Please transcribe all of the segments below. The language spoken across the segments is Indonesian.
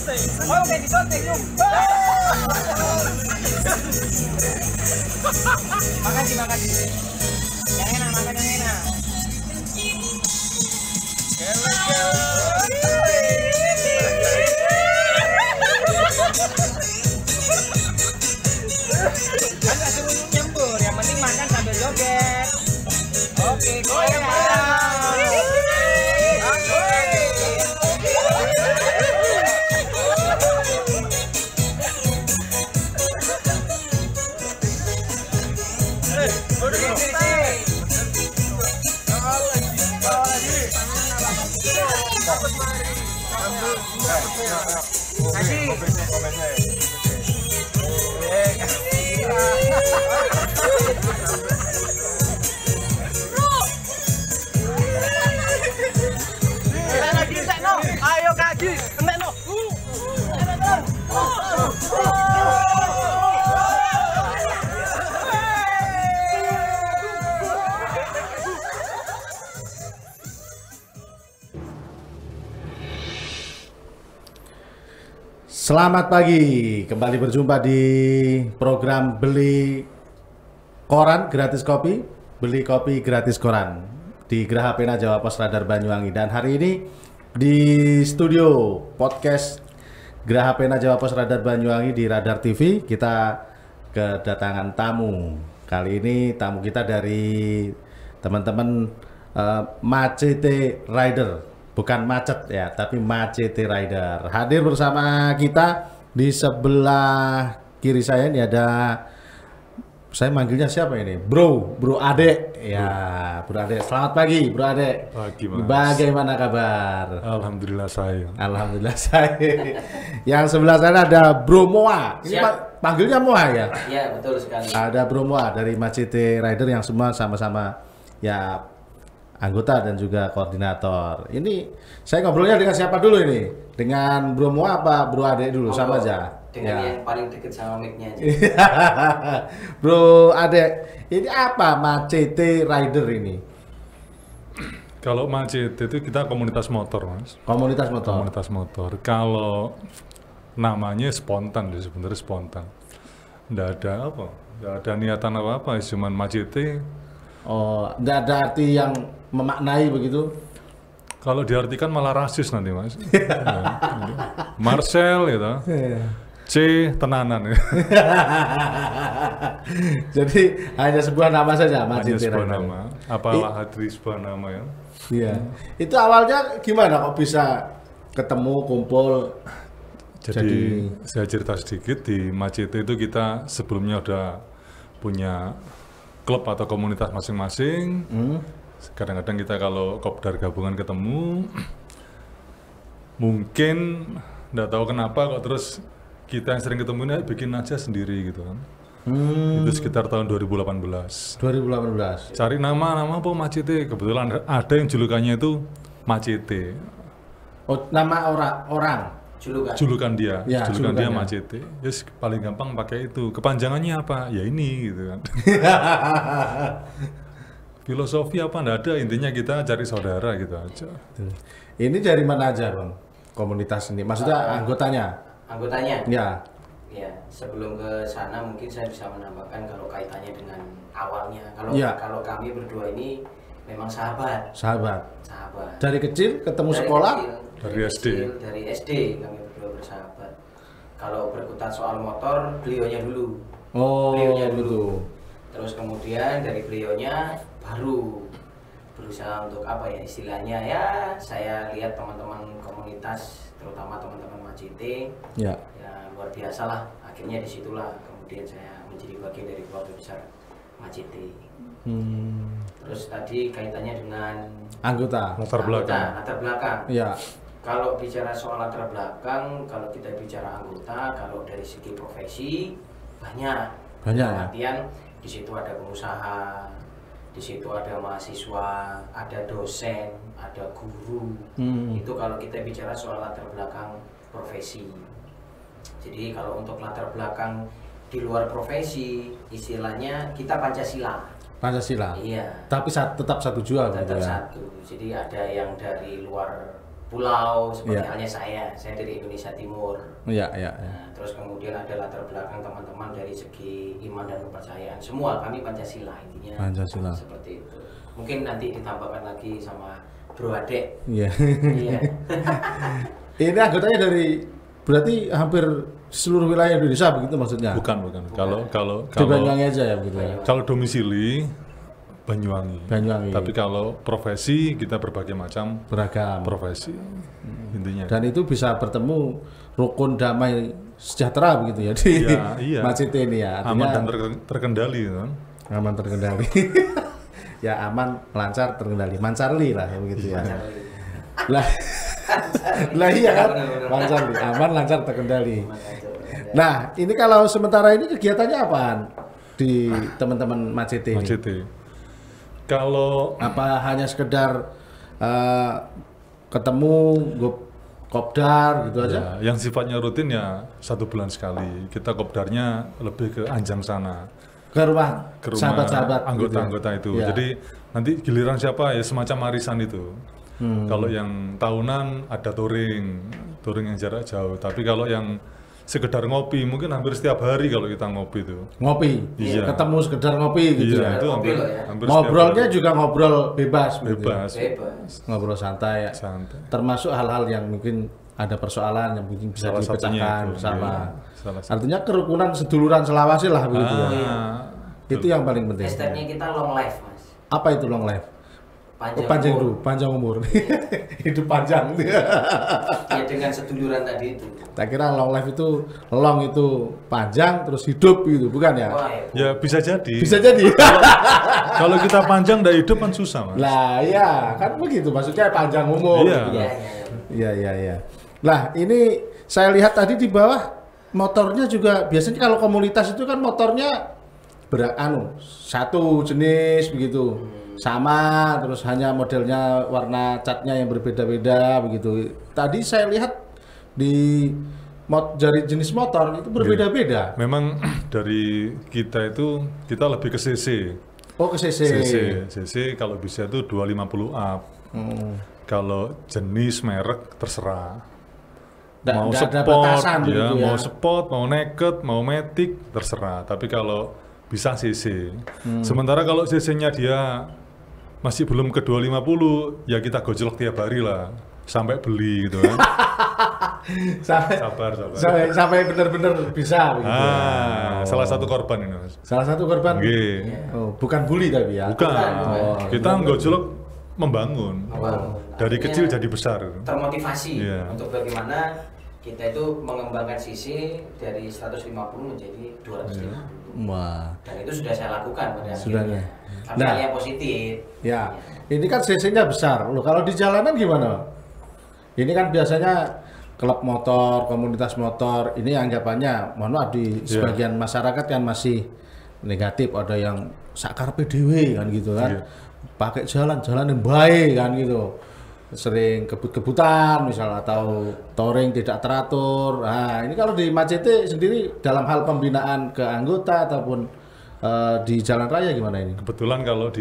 Oke, disuntik yuk. Makasih. Yang enak, makan yang enak. Kan gak suruh nyembur, yang penting makan sambil joget. Oke, ayo kaki, entek no. Selamat pagi, kembali berjumpa di program beli koran gratis kopi, beli kopi gratis koran di Geraha Pena Jawa Pos Radar Banyuwangi. Dan hari ini di studio podcast Geraha Pena Jawa Pos Radar Banyuwangi di Radar TV kita kedatangan tamu. Kali ini tamu kita dari teman-teman Macete Rider. Bukan macet ya, tapi Macete Rider. Hadir bersama kita di sebelah kiri saya ini ada, saya manggilnya siapa ini? Bro Ade. Ya, Bro Ade. Selamat pagi, Bro Ade. Pagi, Mas. Bagaimana kabar? Alhamdulillah saya. Alhamdulillah saya. Yang sebelah sana ada Bro Moa. Ini panggilnya Moa ya? Iya, betul sekali. Ada Bro Moa dari Macete Rider yang semua sama-sama ya anggota dan juga koordinator. Ini saya ngobrolnya dengan siapa dulu ini? Dengan Bro Moa apa Bro Ade dulu? Sama aja. Dengan yang paling dekat sama mic-nya aja. Bro Ade, ini apa Macete Rider ini? Kalau Macete itu kita komunitas motor, Mas. Komunitas motor. Komunitas motor. Kalau namanya spontan, sebenarnya spontan. Nggak ada apa? Nggak ada niatan apa-apa, cuman Macete. Oh, nggak ada arti yang memaknai begitu? Kalau diartikan malah rasis nanti, Mas. Ya. Marcel gitu. C tenanan. Jadi hanya sebuah nama saja, Hanya Macete sebuah Rider. nama. Apalah hadri sebuah nama ya. Iya. Itu awalnya gimana kok bisa ketemu kumpul? Jadi saya cerita sedikit, di Macete itu kita sebelumnya udah punya klub atau komunitas masing-masing. Kadang-kadang kita kalau kopdar gabungan ketemu, mungkin nggak tahu kenapa kok terus kita yang sering ketemu ini bikin aja sendiri gitu kan. Itu sekitar tahun 2018. 2018. Cari nama apa Macete, kebetulan ada yang julukannya itu Macete. Oh, nama orang. Julukan dia, Ya, julukan dia julukannya. Macete. Yes, paling gampang pakai itu. Kepanjangannya apa? Ya ini gitu kan. Filosofi apa nggak ada, intinya kita cari saudara gitu aja. Ini dari mana aja, Bang? Komunitas ini. Maksudnya anggotanya? Anggotanya? Ya. Ya, sebelum ke sana mungkin saya bisa menambahkan kalau kaitannya dengan awalnya. Kalau kami berdua ini memang sahabat. Sahabat. Dari kecil ketemu Dari sekolah? kecil, dari SD kami berdua bersahabat. Kalau berkutat soal motor, beliaunya dulu. Oh, Beliaunya gitu. Terus kemudian dari beliaunya baru berusaha untuk apa ya istilahnya ya, saya lihat teman-teman komunitas terutama teman-teman Macete Ya. ya luar biasa lah, akhirnya disitulah kemudian saya menjadi bagian dari keluarga besar Macete. Terus tadi kaitannya dengan Anggota. Latar belakang. Ya. Kalau bicara soal latar belakang, kalau kita bicara anggota, kalau dari segi profesi banyak. Ya. Artian di situ ada pengusaha, di situ ada mahasiswa, ada dosen, ada guru. Itu kalau kita bicara soal latar belakang profesi. Jadi kalau untuk latar belakang di luar profesi, istilahnya kita Pancasila. Pancasila. Iya. Tapi tetap satu jua gitu Tetap ya. satu. Jadi ada yang dari luar pulau seperti Iya. halnya saya dari Indonesia Timur. Iya, iya. Nah, terus kemudian ada latar belakang teman-teman dari segi iman dan kepercayaan. Semua kami Pancasila intinya. Pancasila. Seperti itu. Mungkin nanti ditambahkan lagi sama Bro Ade. Iya. Iya. Ini anggotanya dari berarti hampir seluruh wilayah Indonesia begitu maksudnya? Bukan. Kalau Di Banyuwangi aja ya begitu ya. kalau domisili Banyuwangi. Banyuwangi. Tapi kalau profesi kita berbagai macam Beragam. profesi intinya. Dan itu bisa bertemu rukun damai sejahtera begitu ya di Iya. masjid ini ya. Aman Artinya dan terkendali kan. aman terkendali. Ya aman, lancar, terkendali. Mancarli lah ya begitu ya. Lah, lah iya kan? Mancarli, aman, lancar, terkendali. Nah, ini kalau sementara ini kegiatannya apaan di teman-teman Macete ini? Macete. Kalau Apa hanya sekedar ketemu kopdar gitu aja? ya, yang sifatnya rutin ya 1 bulan sekali. Kita kopdarnya lebih ke Anjang sana. Ke rumah sahabat-sahabat anggota-anggota gitu itu. ya? Jadi nanti giliran siapa ya semacam arisan itu. Kalau yang tahunan ada touring yang jarak jauh. Tapi kalau yang sekedar ngopi mungkin hampir setiap hari kalau kita ngopi itu. Ngopi, Iya. ketemu sekedar ngopi gitu Iya, ya. itu Ngopi hampir, loh ya. hampir Ngobrolnya setiap juga ngobrol bebas, hari. gitu ya. Bebas, Bebas. Ngobrol santai. santai. Termasuk hal-hal yang mungkin ada persoalan yang mungkin bisa Salah satunya dipecahkan itu, bersama. iya. Salah satu. Artinya kerukunan seduluran selawasi lah begitu ya. Betul. Itu yang paling penting. Hashtagnya kita long life, Mas. Apa itu long life? Panjang umur. Panjang umur. Hidup panjang. Ya dengan seduluran tadi itu. Tak kira long life itu long itu panjang terus hidup gitu, bukan ya? Wah, Ya bisa jadi. Bisa jadi. Kalau kita panjang nggak hidup kan susah mas. Lah ya, kan begitu maksudnya panjang umur. Iya. gitu. Iya, iya. Iya. Lah, ini saya lihat tadi di bawah motornya juga biasanya kalau komunitas itu kan motornya satu jenis begitu. Sama, terus hanya modelnya warna catnya yang berbeda-beda begitu. Tadi saya lihat di dari jenis motor itu berbeda-beda. Memang dari kita itu kita lebih ke CC. Oh, ke CC. CC kalau bisa itu 250 up. Kalau jenis merek terserah. Mau Nggak ada sport, batasan ya, begitu ya. mau sport, mau naked, mau matic, terserah. Tapi kalau bisa CC. Sementara kalau CC-nya dia masih belum ke 250, ya kita gojlok tiap hari lah sampai beli gitu kan. sampai Sabar. sampai benar-benar bisa begitu. Salah satu korban ini mas. Salah satu korban. Nggih. Oh, bukan bully tapi ya. Bukan. Oh, Kita gojlok membangun. Dari Artinya kecil jadi besar. termotivasi Iya. untuk bagaimana kita itu mengembangkan sisi dari 150 menjadi 250. Wah. Dan itu sudah saya lakukan pada Sudah, akhirnya. ya. Tapi Nah. hal yang positif. Ya, ini kan CC-nya besar. Loh, kalau di jalanan gimana? Ini kan biasanya klub motor, komunitas motor, ini anggapannya, mohon maaf di sebagian masyarakat kan masih negatif, ada yang sakarpe dhewe kan gitu kan. Iya. Pakai jalan yang baik kan gitu. Sering kebut-kebutan misal atau touring tidak teratur. Nah, ini kalau di Macete sendiri dalam hal pembinaan ke anggota ataupun di jalan raya gimana ini? Kebetulan kalau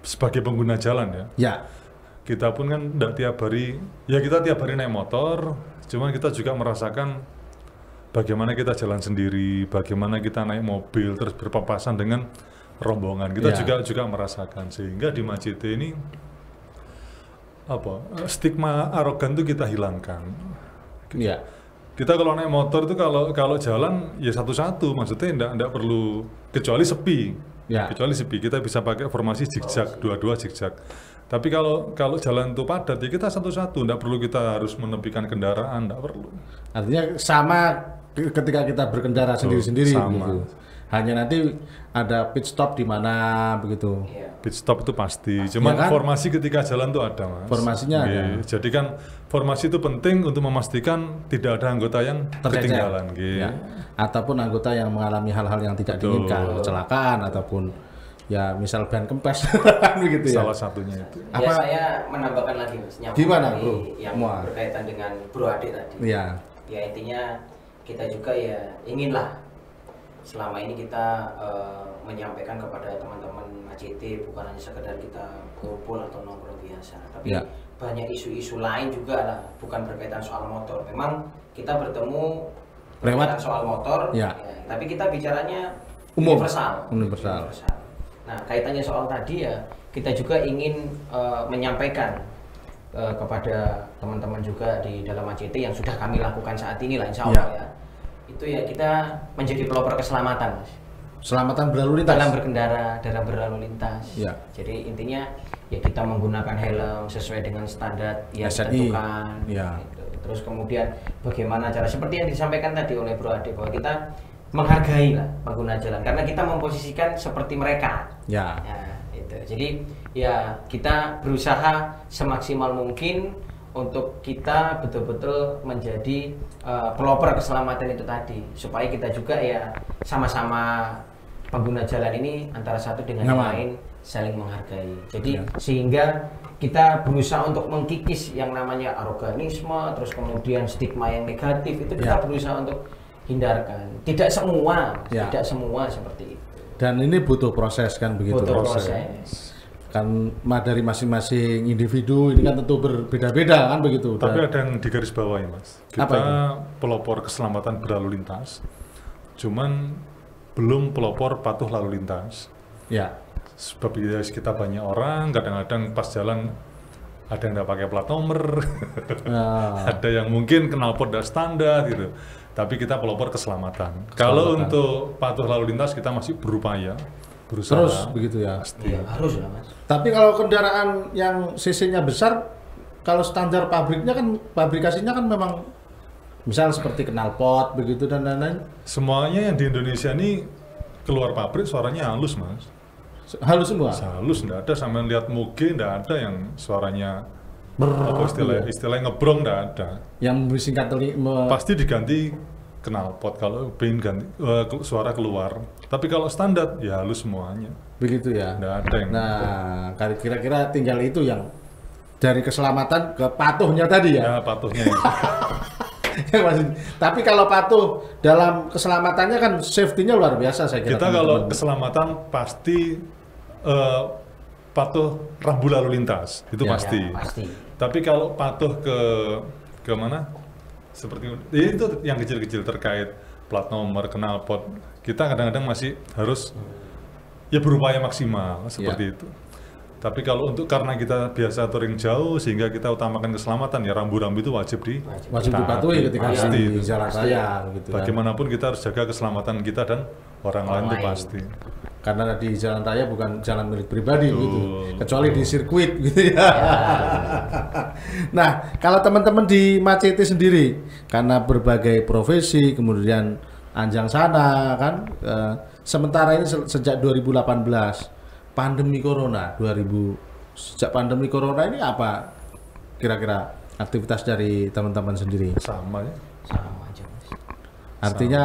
sebagai pengguna jalan ya, Ya. kita pun kan tidak tiap hari, ya kita tiap hari naik motor, cuman kita juga merasakan bagaimana kita jalan sendiri, bagaimana kita naik mobil, terus berpapasan dengan rombongan. Kita juga merasakan, sehingga di Macete ini stigma arogan itu kita hilangkan. Iya. Kita kalau naik motor itu kalau jalan ya satu-satu, maksudnya enggak perlu kecuali sepi. Ya. Kecuali sepi kita bisa pakai formasi zigzag, dua-dua zigzag. Tapi kalau jalan itu padat ya kita satu-satu, enggak perlu kita harus menepikan kendaraan, enggak perlu. Artinya sama ketika kita berkendara sendiri-sendiri sama. gitu. Hanya nanti ada pit stop di mana begitu. Iya. Pit stop itu pasti. Cuman Ya kan? formasi ketika jalan itu ada, Mas. Formasinya Nggih. ada. Jadi kan formasi itu penting untuk memastikan tidak ada anggota yang Tercecer. ketinggalan, nggih. Ya. Ataupun anggota yang mengalami hal-hal yang tidak Betul. diinginkan, kecelakaan ataupun ya misal ban kempes begitu ya. Salah satunya itu. Ya Apa- saya menambahkan lagi Mas, nyambung Gimana, dari Bro? yang Muar. berkaitan dengan Bro Ade tadi. Iya. Ya intinya kita juga ya inginlah selama ini kita menyampaikan kepada teman-teman MACT bukan hanya sekedar kita kumpul atau nongkrong biasa, tapi Ya. banyak isu-isu lain juga lah, bukan berkaitan soal motor. Memang kita bertemu Lewat. berkaitan soal motor, Ya. tapi kita bicaranya Umum. universal. Universal. Nah, kaitannya soal tadi ya, kita juga ingin menyampaikan kepada teman-teman juga di dalam MACT yang sudah kami lakukan saat ini lah, insya Allah ya. Itu ya kita menjadi pelopor keselamatan, Mas. Selamatan berlalu lintas. Dalam berkendara, dalam berlalu lintas. Ya. Jadi intinya ya kita menggunakan helm sesuai dengan standar yang SNI. ditentukan. Ya. Gitu. Terus kemudian bagaimana cara seperti yang disampaikan tadi oleh Bro Ade bahwa kita menghargai lah pengguna jalan karena kita memposisikan seperti mereka. Ya. Nah, itu. Jadi ya kita berusaha semaksimal mungkin untuk kita betul-betul menjadi pelopor keselamatan itu tadi supaya kita juga ya sama-sama pengguna jalan ini antara satu dengan yang lain saling menghargai. Jadi sehingga kita berusaha untuk mengkikis yang namanya aroganisme, terus kemudian stigma yang negatif itu kita berusaha untuk hindarkan. Tidak semua seperti itu. Dan ini butuh proses kan begitu. Butuh proses. Kan dari masing-masing individu ini kan tentu berbeda-beda kan begitu. Tapi ada yang digarisbawahi Mas. Apa Kita itu? pelopor keselamatan berlalu lintas, cuman belum pelopor patuh lalu lintas. Ya. Sebab kita banyak orang, kadang-kadang pas jalan ada yang nggak pakai plat nomor, ada yang mungkin knalpot dan standar gitu. Tapi kita pelopor keselamatan. Kalau untuk patuh lalu lintas kita masih berupaya, berusaha. Terus begitu ya. Iya, harus lah Mas. Tapi kalau kendaraan yang cc-nya besar, kalau standar pabriknya kan pabrikasinya kan memang misal seperti knalpot begitu dan lain-lain. Semuanya yang di Indonesia ini keluar pabrik suaranya halus Mas. Halus semua. Halus, nggak ada sampai lihat muge, nggak ada yang suaranya apa istilahnya ngebrong, nggak ada. Yang singkat Pasti diganti knalpot kalau pengen ganti suara keluar. Tapi kalau standar ya halus semuanya. begitu ya. Nggak ada yang. Nah, kira-kira tinggal itu yang dari keselamatan ke patuhnya tadi ya. Ya patuhnya itu. Tapi kalau patuh dalam keselamatannya kan safety-nya luar biasa saya kira. Kita kalau keselamatan pasti patuh rambu lalu lintas itu Ya, pasti. Ya, pasti. Tapi kalau patuh ke mana? Seperti ya itu yang kecil-kecil terkait plat nomor, knalpot, kita kadang-kadang masih harus ya berupaya maksimal seperti itu. Tapi kalau untuk karena kita biasa touring jauh sehingga kita utamakan keselamatan ya rambu-rambu itu wajib dipatuhi ketika pasti di jalan raya gitu. Bagaimanapun kita harus jaga keselamatan kita dan orang lain itu pasti. Karena di jalan raya bukan jalan milik pribadi gitu, kecuali di sirkuit gitu ya. Nah, kalau teman-teman di MACT sendiri, karena berbagai profesi, kemudian anjang sana kan, sementara ini sejak 2018, pandemi corona, sejak pandemi corona ini apa kira-kira aktivitas dari teman-teman sendiri? Sama ya. Sama aja Mas. Artinya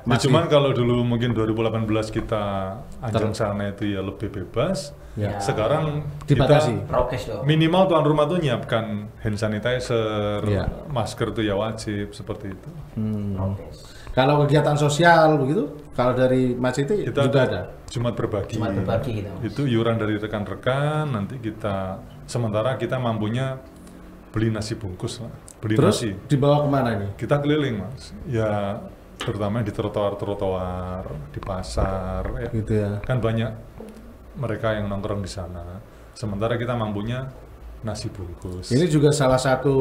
masih cuman kalau dulu mungkin 2018 kita anjang sana itu ya lebih bebas. Ya. Sekarang dibatasi. kita Prokes dong. minimal tuan rumah tuh nyiapkan hand sanitizer, Ya. masker tuh ya wajib seperti itu. Prokes. Kalau kegiatan sosial begitu, kalau dari MACT Kita juga ada. Jumat berbagi. Jumat berbagi kita, Mas. Itu iuran dari rekan-rekan, nanti kita sementara kita mampunya beli nasi bungkus lah. Beli Terus nasi. dibawa kemana ini? Kita keliling Mas. Ya terutama di trotoar-trotoar, di pasar ya. Gitu ya. Kan banyak mereka yang nongkrong di sana. Sementara kita mampunya nasi bungkus. Ini juga salah satu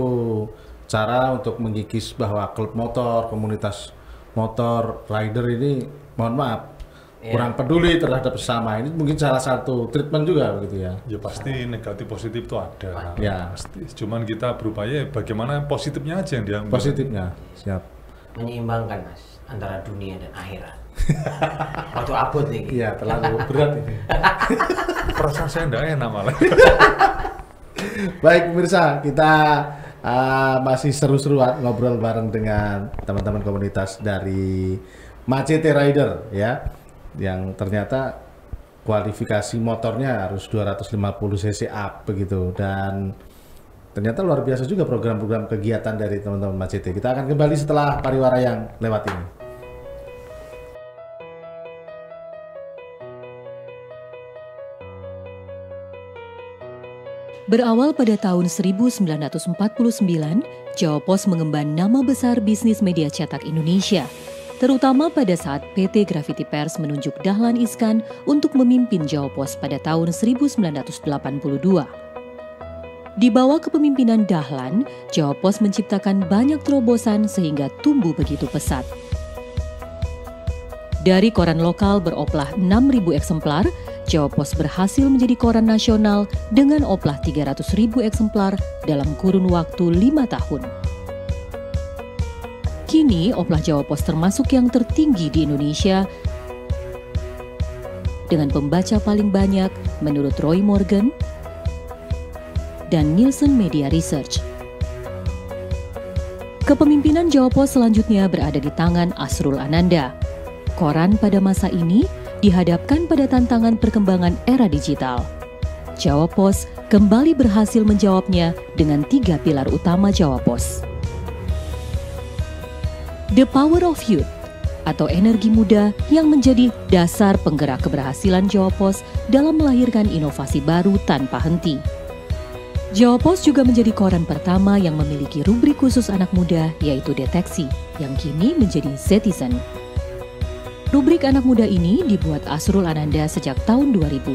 cara untuk mengikis bahwa klub motor, komunitas motor, rider ini mohon maaf kurang peduli terhadap sesama. Ini mungkin salah satu treatment juga begitu ya. Ya pasti negatif positif itu ada. Ya. Pasti. Cuman kita berupaya bagaimana positifnya aja yang diambil. Positifnya. Siap. Menyeimbangkan Mas antara dunia dan akhirat. Waktu abot nih. Iya, terlalu berat ini. Perasaan saya enggak enak malah. Baik pemirsa, kita masih seru-seruan ngobrol bareng dengan teman-teman komunitas dari MACT Rider ya, yang ternyata kualifikasi motornya harus 250 cc up begitu, dan ternyata luar biasa juga program-program kegiatan dari teman-teman MACT. Kita akan kembali setelah pariwara yang lewat ini. Berawal pada tahun 1949, Jawa Pos mengemban nama besar bisnis media cetak Indonesia, terutama pada saat PT Graffiti Pers menunjuk Dahlan Iskan untuk memimpin Jawa Pos pada tahun 1982. Di bawah kepemimpinan Dahlan, Jawa Pos menciptakan banyak terobosan sehingga tumbuh begitu pesat. Dari koran lokal beroplah 6.000 eksemplar, Jawa Pos berhasil menjadi koran nasional dengan oplah 300.000 eksemplar dalam kurun waktu 5 tahun. Kini, oplah Jawa Pos termasuk yang tertinggi di Indonesia dengan pembaca paling banyak menurut Roy Morgan dan Nielsen Media Research. Kepemimpinan Jawa Pos selanjutnya berada di tangan Asrul Ananda. Koran pada masa ini dihadapkan pada tantangan perkembangan era digital. Jawa Pos kembali berhasil menjawabnya dengan 3 pilar utama Jawa Pos. The Power of Youth atau energi muda yang menjadi dasar penggerak keberhasilan Jawa Pos dalam melahirkan inovasi baru tanpa henti. Jawa Pos juga menjadi koran pertama yang memiliki rubrik khusus anak muda yaitu Deteksi, yang kini menjadi Zetizen. Rubrik anak muda ini dibuat Asrul Ananda sejak tahun 2000.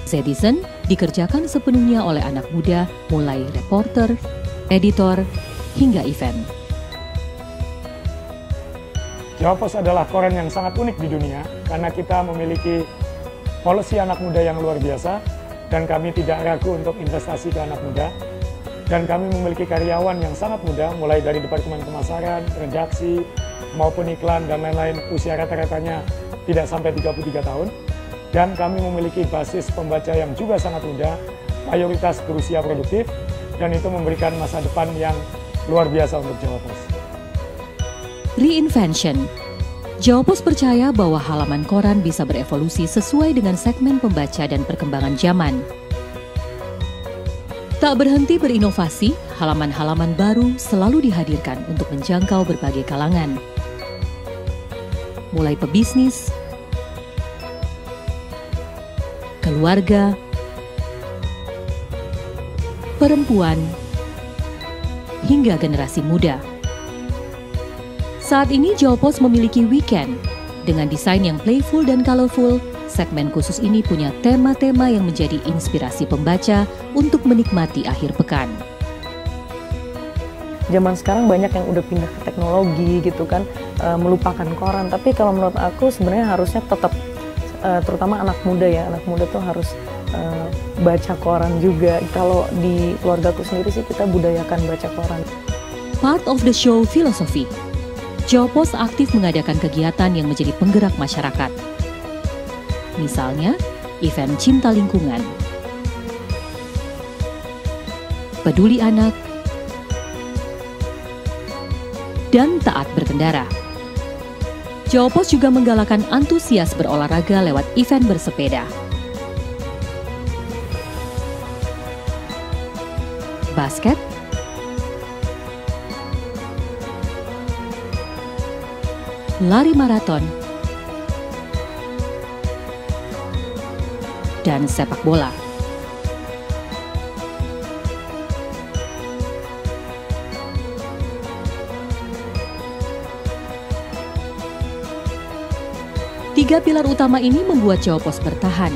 Zetizen dikerjakan sepenuhnya oleh anak muda mulai reporter, editor, hingga event. Jawa Pos adalah koran yang sangat unik di dunia karena kita memiliki policy anak muda yang luar biasa dan kami tidak ragu untuk investasi ke anak muda. Dan kami memiliki karyawan yang sangat muda mulai dari Departemen Pemasaran, redaksi, maupun iklan dan lain-lain, usia rata-ratanya tidak sampai 33 tahun. Dan kami memiliki basis pembaca yang juga sangat muda, mayoritas berusia produktif, dan itu memberikan masa depan yang luar biasa untuk Jawa Pos. Reinvention. Jawa Pos percaya bahwa halaman koran bisa berevolusi sesuai dengan segmen pembaca dan perkembangan zaman. Tak berhenti berinovasi, halaman-halaman baru selalu dihadirkan untuk menjangkau berbagai kalangan. Mulai pebisnis, keluarga, perempuan, hingga generasi muda. Saat ini Jawa Pos memiliki weekend. Dengan desain yang playful dan colorful, segmen khusus ini punya tema-tema yang menjadi inspirasi pembaca untuk menikmati akhir pekan. Zaman sekarang banyak yang udah pindah ke teknologi gitu kan, melupakan koran. Tapi kalau menurut aku sebenarnya harusnya tetap, terutama anak muda ya, anak muda tuh harus baca koran juga. Kalau di keluargaku sendiri sih kita budayakan baca koran. Part of the show filosofi. Jawa Pos aktif mengadakan kegiatan yang menjadi penggerak masyarakat. Misalnya, event cinta lingkungan, peduli anak, dan taat berkendara. Jawa Pos juga menggalakkan antusias berolahraga lewat event bersepeda, basket, lari maraton, dan sepak bola. Tiga pilar utama ini membuat Jawa Pos bertahan,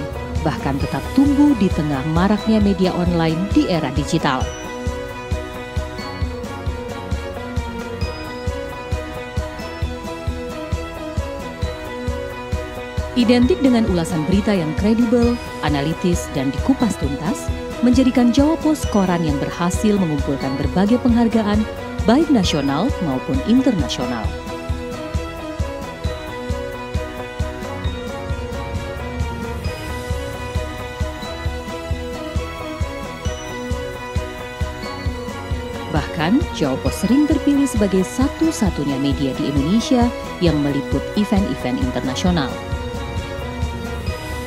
bahkan tetap tumbuh di tengah maraknya media online di era digital. Identik dengan ulasan berita yang kredibel, analitis, dan dikupas tuntas, menjadikan Jawa Pos koran yang berhasil mengumpulkan berbagai penghargaan, baik nasional maupun internasional. Bahkan, Jawa Pos sering terpilih sebagai satu-satunya media di Indonesia yang meliput event-event internasional.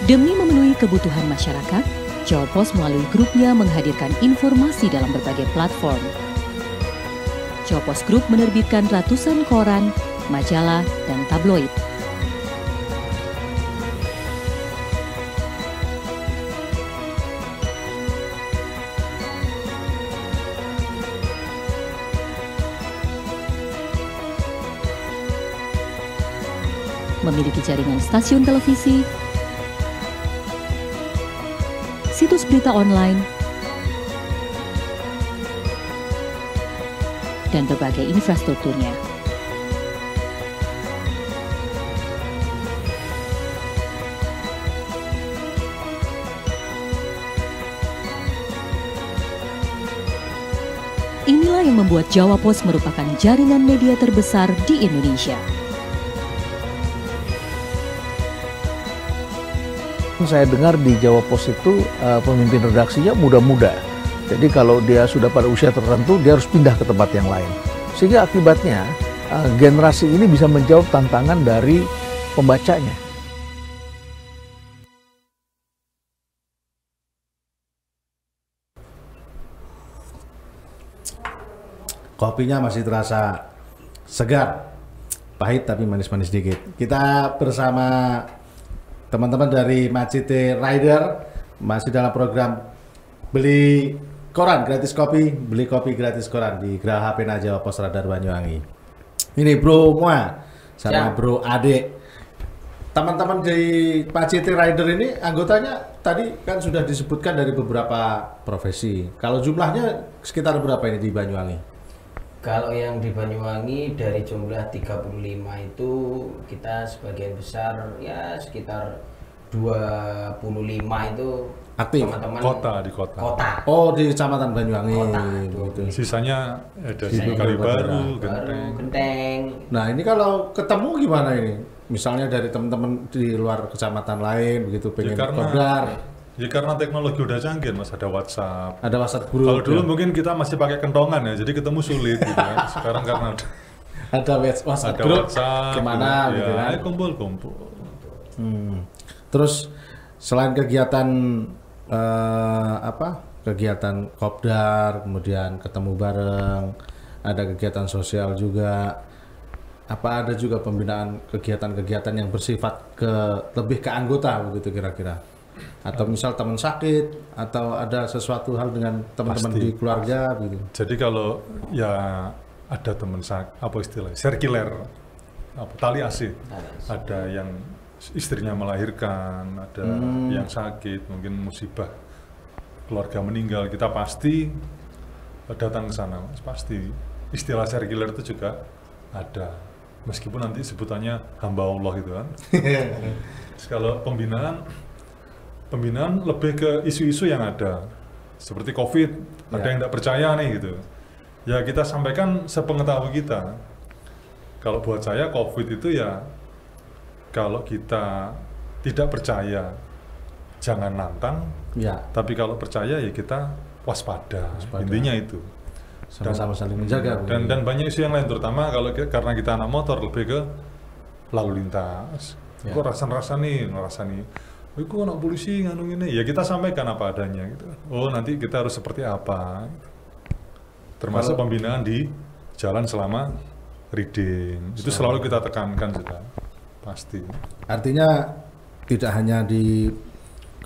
Demi memenuhi kebutuhan masyarakat, Jawa Pos melalui grupnya menghadirkan informasi dalam berbagai platform. Jawa Pos Group menerbitkan ratusan koran, majalah, dan tabloid. memiliki jaringan stasiun televisi, situs berita online, dan berbagai infrastrukturnya. Inilah yang membuat Jawa Pos merupakan jaringan media terbesar di Indonesia. Saya dengar di Jawa Pos itu pemimpin redaksinya muda-muda. Jadi kalau dia sudah pada usia tertentu, dia harus pindah ke tempat yang lain. Sehingga akibatnya generasi ini bisa menjawab tantangan dari pembacanya. Kopinya masih terasa segar, pahit tapi manis-manis dikit. Kita bersama teman-teman dari Macete Rider masih dalam program beli koran gratis kopi, beli kopi gratis koran di Geraha Pena Jawa Pos Radar Banyuwangi. Ini Bro Mua sama Bro Ade. Teman-teman di Macete Rider ini anggotanya tadi kan sudah disebutkan dari beberapa profesi. Kalau jumlahnya sekitar berapa ini di Banyuwangi? Kalau yang di Banyuwangi dari jumlah 35 itu kita sebagian besar ya sekitar 25 itu aktif teman-teman Kota di kota. Oh, di Kecamatan Banyuwangi. Kota, gitu. Sisanya ada di Sisanya Kalibaru, Baru, Genteng. Nah, ini kalau ketemu gimana ini? Misalnya dari teman-teman di luar kecamatan lain begitu pengen kopdar. Ya karena teknologi udah canggih, Mas, ada WhatsApp. Ada WhatsApp group. Kalau dulu mungkin kita masih pakai kentongan ya, jadi ketemu sulit gitu kan. Sekarang karena ada WhatsApp ada group WhatsApp, gimana ya, gitu kan. Kumpul-kumpul. Terus selain kegiatan kegiatan kopdar, kemudian ketemu bareng, ada kegiatan sosial juga. Apa ada juga pembinaan kegiatan-kegiatan yang bersifat lebih ke anggota begitu kira-kira? Atau misal teman sakit atau ada sesuatu hal dengan teman-teman di keluarga gitu. Jadi kalau ya ada teman sakit, apa istilahnya, sirkuler, tali asih, ada yang istrinya melahirkan, ada yang sakit, mungkin musibah keluarga meninggal, kita pasti datang ke sana, Mas. Pasti istilah sirkuler itu juga ada, meskipun nanti sebutannya hamba Allah gitu kan. Terus kalau pembinaan lebih ke isu-isu yang ada, seperti COVID, ada yang tidak percaya nih gitu. Ya kita sampaikan sepengetahuan kita. Kalau buat saya COVID itu ya, kalau kita tidak percaya, jangan nantang. Ya. Tapi kalau percaya ya kita waspada. Intinya itu. Sama-sama saling menjaga. Dan banyak isu yang lain, terutama karena kita anak motor lebih ke lalu lintas. Kok rasa nih. Kok anak polisi nganu ini, ya kita sampaikan apa adanya gitu. Oh nanti kita harus seperti apa gitu. Termasuk pembinaan di jalan selama riding itu selalu kita tekankan sudah pasti. Artinya tidak hanya di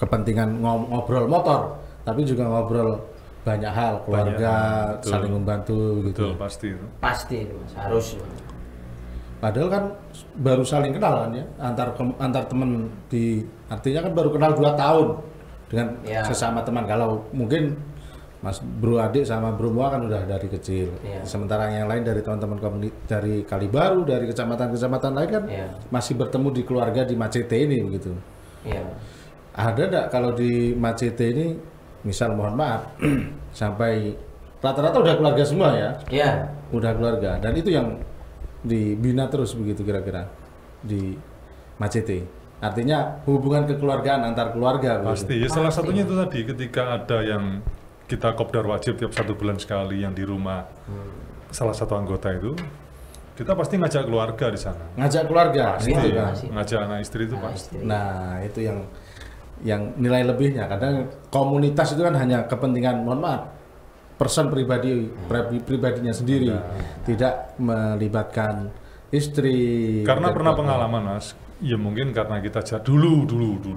kepentingan ngobrol motor, tapi juga ngobrol banyak hal, keluarga, saling membantu gitu. Betul, pasti Mas, harus. Padahal kan baru saling kenal kan ya, antar teman artinya kan baru kenal 2 tahun dengan sesama teman. Kalau mungkin Mas Bro Adik sama Bro Mua kan udah dari kecil. Sementara yang lain dari teman-teman dari Kalibaru, dari kecamatan-kecamatan lain kan masih bertemu di keluarga di Macete ini begitu. Ada enggak kalau di Macete ini, misal mohon maaf, sampai rata-rata udah keluarga semua ya? Iya. Udah keluarga, dan itu yang dibina terus begitu kira-kira di Macete. Artinya hubungan kekeluargaan antar keluarga. Pasti, ya salah satunya itu tadi ketika ada yang kita kopdar wajib tiap 1 bulan sekali yang di rumah salah satu anggota itu, kita pasti ngajak keluarga di sana. Ngajak keluarga, pasti, gitu kan? Ngajak anak istri itu pasti. Nah itu yang nilai lebihnya. Kadang komunitas itu kan hanya kepentingan, mohon maaf, person pribadinya sendiri, tidak melibatkan istri. Karena pernah pengalaman Mas, ya mungkin karena kita dulu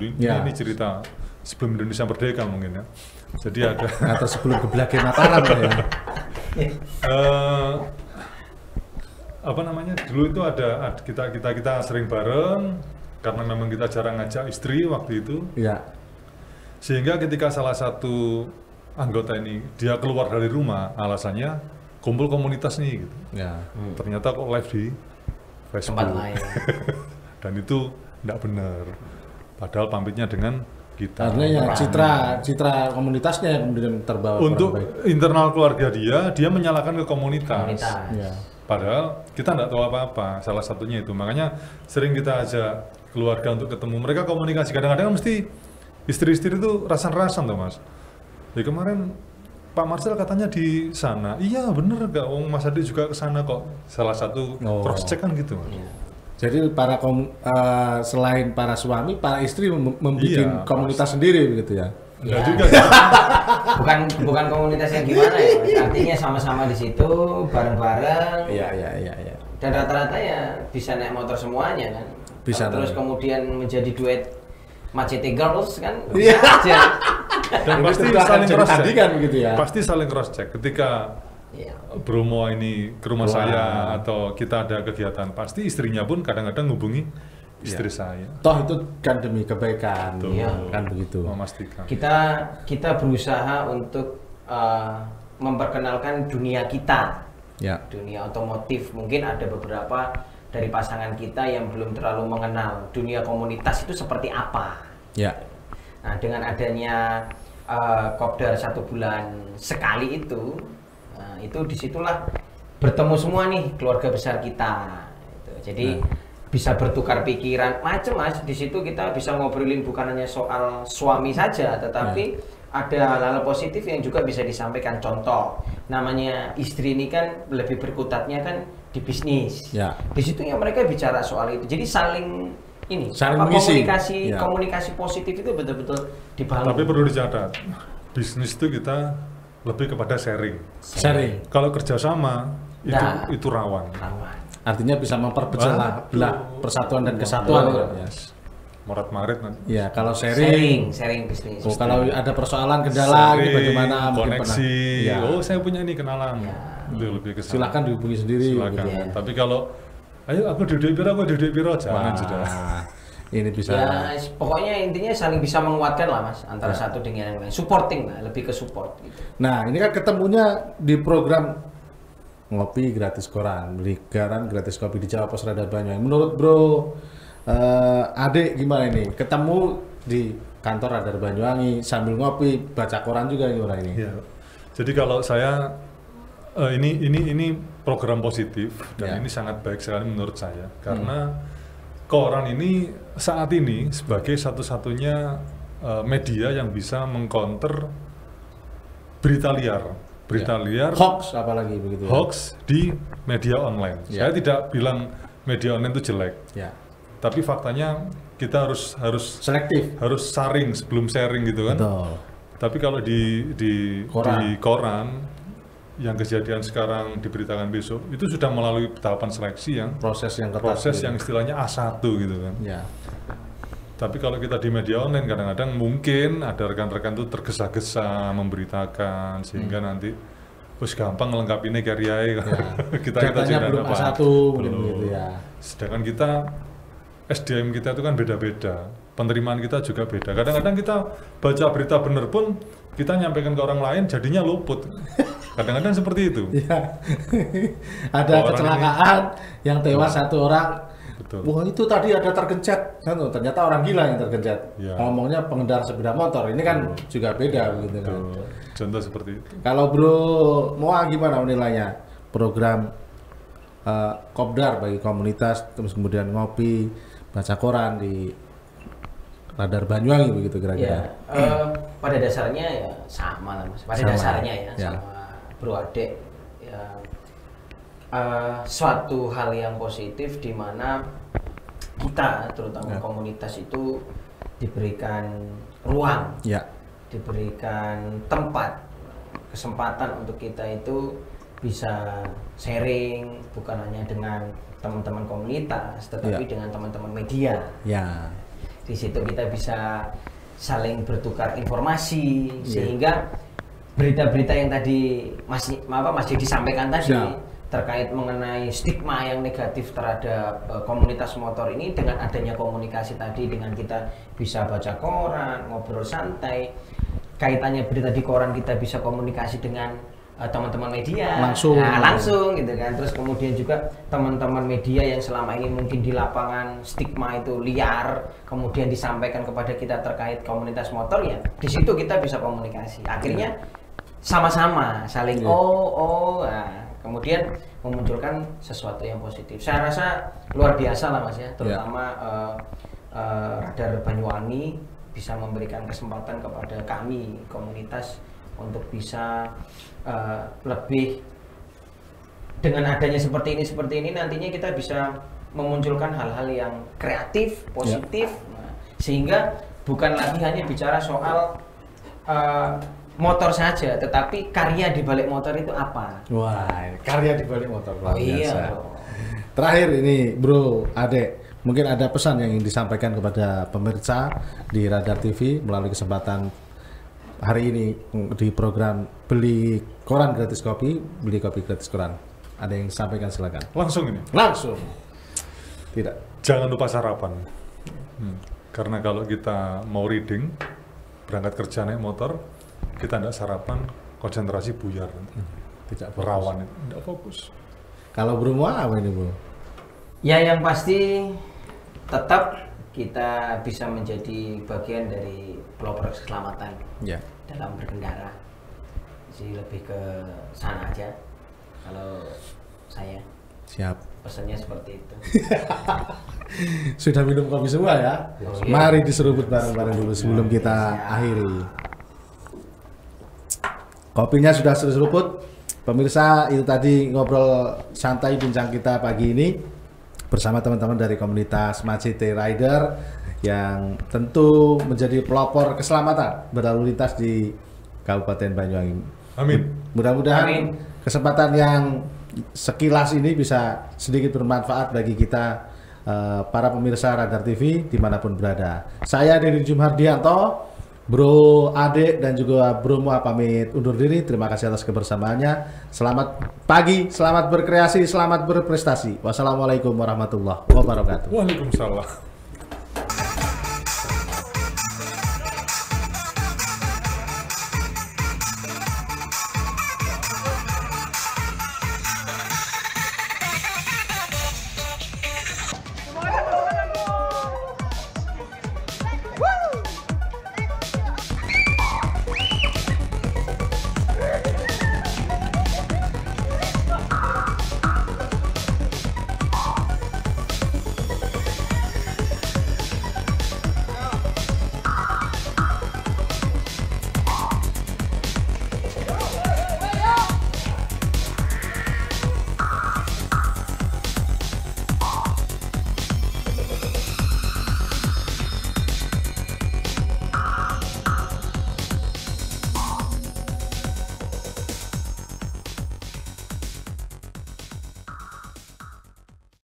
ini cerita sebelum Indonesia merdeka mungkin ya. Jadi ada atau sebelum Geblage Mataram ya. apa namanya, dulu itu ada kita sering bareng karena memang kita jarang ngajak istri waktu itu. Iya. Sehingga ketika salah satu anggota ini dia keluar dari rumah, alasannya kumpul komunitas nih gitu. Ya. Ternyata kok live di Facebook. Tempat lain. Dan itu tidak benar. Padahal pamitnya dengan kita. Karena ya citra komunitasnya yang kemudian terbawa. Untuk internal keluarga dia menyalahkan ke komunitas. Ya. Padahal kita tidak tahu apa-apa, salah satunya itu. Makanya sering kita ajak keluarga untuk ketemu, mereka komunikasi. Kadang-kadang mesti istri-istri itu rasan-rasan tuh Mas. Ya kemarin Pak Marcel katanya di sana, iya bener gak, Mas Adi juga ke sana kok. Salah satu cross check kan gitu Mas. Jadi selain para suami, para istri membuat komunitas sendiri begitu ya. Ya juga. bukan komunitas yang gimana ya, Mas. Artinya sama-sama di situ bareng-bareng. Iya. Dan rata-rata ya bisa naik motor semuanya kan. Bisa. Terus kemudian menjadi duet Macete Girls kan. Iya. Aja. Dan pasti Itu akan saling jadi cross check. tandingan begitu ya. Pasti saling cross check. Ketika Bromo ini ke rumah saya atau kita ada kegiatan, pasti istrinya pun kadang-kadang ngubungi istri saya. Toh itu kan demi kebaikan, kan begitu. Memastikan. Kita berusaha untuk memperkenalkan dunia kita, dunia otomotif. Mungkin ada beberapa dari pasangan kita yang belum terlalu mengenal dunia komunitas itu seperti apa. Ya. Nah, dengan adanya Kopdar 1 bulan sekali itu disitulah bertemu semua nih keluarga besar kita. Jadi bisa bertukar pikiran macam Mas. Di situ kita bisa ngobrolin bukan hanya soal suami saja, tetapi ada hal-hal positif yang juga bisa disampaikan. Contoh, namanya istri ini kan lebih berkutatnya kan di bisnis. Di situ ya mereka bicara soal itu. Jadi saling komunikasi positif itu betul-betul dibangun. Tapi perlu dicatat, bisnis itu kita lebih kepada sharing. Kalau kerjasama itu rawan. Artinya bisa memperpecah persatuan dan kesatuan. Morat-marit nanti. Ya, kalau sharing bisnis. Kalau ada persoalan kendala ini bagaimana koneksi. Saya punya ini kenalan. Lebih ke sana. Silakan dihubungi sendiri. Silakan. Tapi kalau ayo aku duduk biro, jangan sudah. Ini bisa. Ya, pokoknya intinya saling bisa menguatkan lah Mas antara satu dengan yang lain. Supporting lah, lebih ke support gitu. Nah, ini kan ketemunya di program Ngopi Gratis Koran, beli koran gratis kopi di Jawa Pos Radar Banyuwangi. Menurut Bro Ade gimana ini? Ketemu di kantor Radar Banyuwangi sambil ngopi, baca koran juga gimana ini? Ya. Jadi kalau saya ini program positif dan ini sangat baik sekali menurut saya karena koran ini saat ini sebagai satu-satunya media yang bisa mengcounter berita liar. Hoax apalagi begitu. Hoax di media online. Saya tidak bilang media online itu jelek. Tapi faktanya kita harus selektif, harus saring sebelum sharing gitu kan. Betul. Tapi kalau di koran yang kejadian sekarang diberitakan besok itu sudah melalui tahapan seleksi yang proses yang istilahnya A1 gitu kan. Tapi kalau kita di media online kadang-kadang mungkin ada rekan-rekan itu tergesa-gesa memberitakan sehingga nanti terus gampang ngelengkapinnya karyai kita belum A1 gitu ya. Sedangkan kita SDM kita itu kan beda-beda, penerimaan kita juga beda. Kadang-kadang kita baca berita benar pun kita nyampaikan ke orang lain jadinya luput. Kadang-kadang seperti itu. Ada kecelakaan yang tewas satu orang. Wah itu tadi ada tergencet, ternyata orang gila yang tergencet. Ngomongnya pengendara sepeda motor, ini kan juga beda begitu kan. Contoh seperti itu. Kalau Bro Moa gimana menilainya program Kopdar bagi komunitas, terus kemudian ngopi, baca koran di Radar Banyuwangi begitu kira-kira? Pada dasarnya ya sama lah Mas. Dasarnya sama Bro Ade ya. Suatu hal yang positif di mana kita terutama komunitas itu diberikan ruang, diberikan tempat, kesempatan untuk kita itu bisa sharing bukan hanya dengan teman-teman komunitas tetapi dengan teman-teman media. Di situ kita bisa saling bertukar informasi sehingga berita-berita yang tadi Mas Jadi sampaikan tadi terkait mengenai stigma yang negatif terhadap komunitas motor ini, dengan adanya komunikasi tadi, dengan kita bisa baca koran, ngobrol santai, kaitannya berita di koran, kita bisa komunikasi dengan teman-teman media langsung gitu kan. Terus kemudian juga teman-teman media yang selama ini mungkin di lapangan stigma itu liar, kemudian disampaikan kepada kita terkait komunitas motor, ya di situ kita bisa komunikasi, akhirnya sama-sama saling kemudian memunculkan sesuatu yang positif. Saya rasa luar biasa lah Mas ya, terutama Radar Banyuwangi bisa memberikan kesempatan kepada kami komunitas untuk bisa lebih, dengan adanya seperti ini nantinya kita bisa memunculkan hal-hal yang kreatif, positif, sehingga bukan lagi hanya bicara soal motor saja, tetapi karya di balik motor itu apa? Wah, karya di balik motor luar biasa. Iya. Terakhir ini Bro Ade, mungkin ada pesan yang ingin disampaikan kepada pemirsa di Radar TV melalui kesempatan hari ini di program Beli Koran Gratis Kopi, Beli Kopi Gratis Koran. Ada yang disampaikan, silakan. Langsung ini? Langsung. Tidak. Jangan lupa sarapan. Karena kalau kita mau reading, berangkat kerja naik motor, kita tidak sarapan, konsentrasi buyar. Tidak rawan, tidak fokus. Kalau Bro Mua apa ini Bro? Ya yang pasti tetap kita bisa menjadi bagian dari pelopor keselamatan dalam berkendara. Jadi lebih ke sana aja kalau saya. Siap. Pesannya seperti itu. Sudah minum kopi semua ya? Mari diseruput bareng-bareng dulu sebelum kita akhiri. Kopinya sudah diseruput. Pemirsa, itu tadi ngobrol santai bincang kita pagi ini bersama teman-teman dari komunitas Macete Rider yang tentu menjadi pelopor keselamatan berlalu lintas di Kabupaten Banyuwangi. Amin. Mudah-mudahan kesempatan yang sekilas ini bisa sedikit bermanfaat bagi kita para pemirsa Radar TV dimanapun berada. Saya Deddy Jumhardianto, Bro Ade dan juga Bro Mua pamit undur diri. Terima kasih atas kebersamaannya. Selamat pagi, selamat berkreasi, selamat berprestasi. Wassalamualaikum warahmatullahi wabarakatuh. Waalaikumsalam.